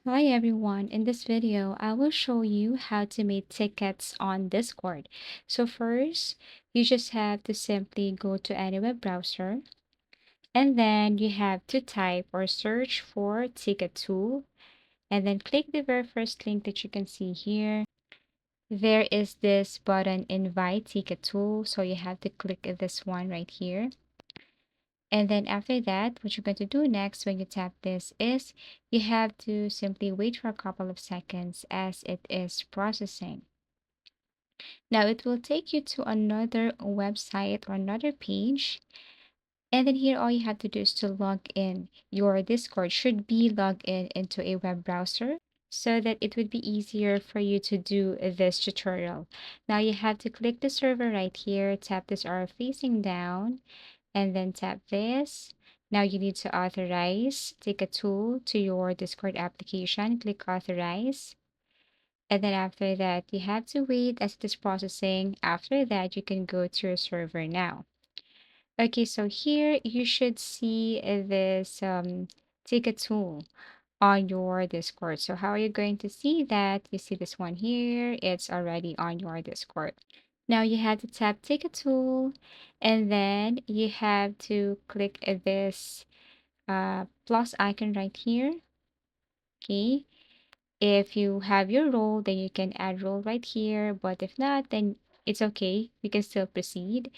Hi everyone, in this video, I will show you how to make tickets on Discord. So first, you just have to simply go to any web browser and then you have to type or search for ticket tool and then click the very first link that you can see here. There is this button invite ticket tool, so you have to click this one right here. And then after that, what you're going to do next when you tap this is you have to simply wait for a couple of seconds as it is processing. Now it will take you to another website or another page. And then here, all you have to do is to log in. Your Discord should be logged in into a web browser so that it would be easier for you to do this tutorial. Now you have to click the server right here, tap this arrow facing down, and then tap this. Now you need to authorize, take a tool to your Discord application, click authorize. And then after that, you have to wait as it is processing. After that, you can go to your server now. Okay, so here you should see this ticket tool on your Discord. So how are you going to see that? You see this one here, it's already on your Discord. Now you have to tap ticket tool and then you have to click this plus icon right here. Okay. If you have your role, then you can add role right here. But if not, then it's okay. You can still proceed.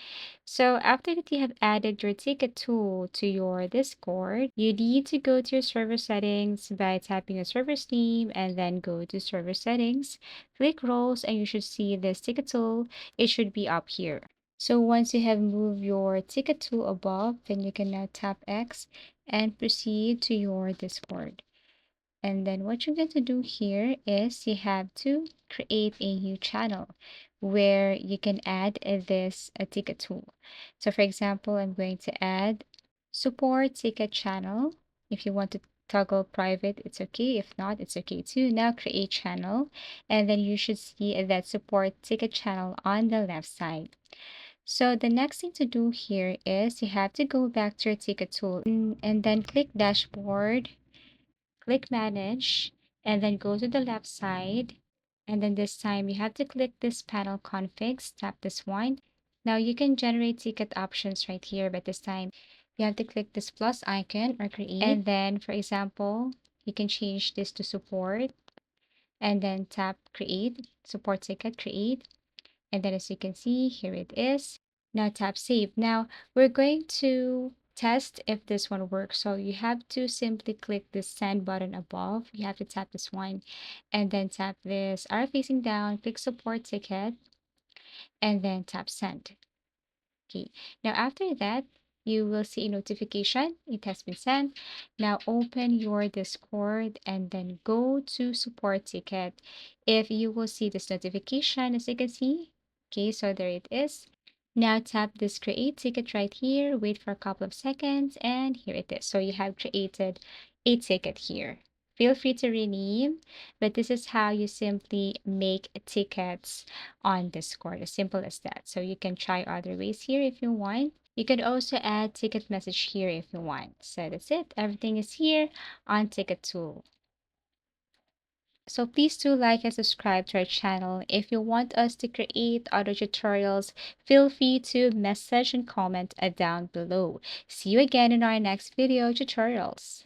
So after that you have added your ticket tool to your Discord, you need to go to your server settings by tapping the server's name and then go to server settings, click roles, and you should see this ticket tool. It should be up here. So once you have moved your ticket tool above, then you can now tap X and proceed to your Discord. And then what you're going to do here is you have to create a new channel where you can add this ticket tool. So for example, I'm going to add support ticket channel. If you want to toggle private, it's okay. If not, it's okay too. Now create channel, and then you should see that support ticket channel on the left side. So the next thing to do here is you have to go back to your ticket tool and then click dashboard, click manage, and then go to the left side. And then this time you have to click this panel configs, tap this one. Now you can generate ticket options right here, but this time you have to click this plus icon or create. And then for example, you can change this to support and then tap create, support ticket, create. And then as you can see, here it is. Now tap save. Now we're going to test if this one works. So you have to simply click this send button above. You have to tap this one and then tap this arrow facing down, click support ticket, and then tap send. Okay. Now after that, you will see a notification. It has been sent. Now open your Discord and then go to support ticket. If you will see this notification, as you can see, okay, so there it is. Now tap this create ticket right here, wait for a couple of seconds, and here it is. So you have created a ticket here. Feel free to rename, but this is how you simply make tickets on Discord. As simple as that. So you can try other ways here if you want. You can also add ticket message here if you want. So that's it. Everything is here on Ticket Tool. So please do like and subscribe to our channel. If you want us to create other tutorials, feel free to message and comment down below. See you again in our next video tutorials.